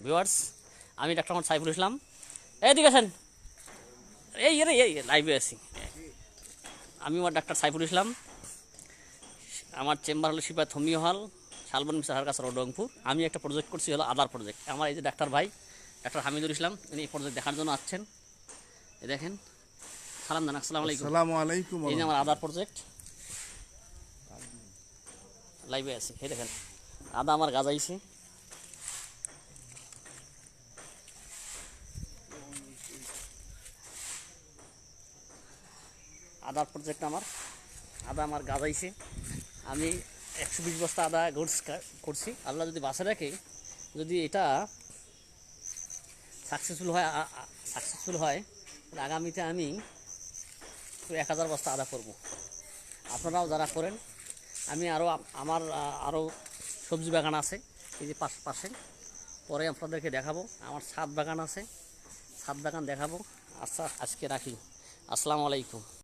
Viewers, আমি doctor Mohammad Saiful Islam. এইদিকে আসেন, এই লাইভে আছি। আমি আমার ডাক্তার সাইফুল ইসলাম। আমার চেম্বার হলো শিবা থমিও হল, শালবন মিসার কাছে রংপুর। আমি একটা প্রজেক্ট করছি, হলো আদার প্রজেক্ট। আমার এই যে ডাক্তার ভাই ডাক্তার হামিদুল ইসলাম, উনি এই প্রজেক্ট দেখার জন্য আসছেন। এই দেখেন, সালাম জান, আসসালামু আলাইকুম। আসসালামু আলাইকুম। এই যে আমার আদার প্রজেক্ট, লাইভে আছে। এই দেখেন, আদা আমার গাজাইছে। আদার প্রজেক্ট আদা আমার গাজাইছে। আমি 120 বস্তা আদা করছি। আল্লাহ যদি বাসে রাখে, যদি এটা সাকসেসফুল হয় তাহলে আগামীতে আমি 1000 বস্তা আদা করব। আপনারাও যারা করেন, আমি আমার আরও সবজি বাগান আছে এই যে পাশে, পরে আপনাদেরকে দেখাবো। আমার ছাদ বাগান আছে, ছাদ বাগান দেখাবো। আচ্ছা, আজকে রাখি। আসসালামু আলাইকুম।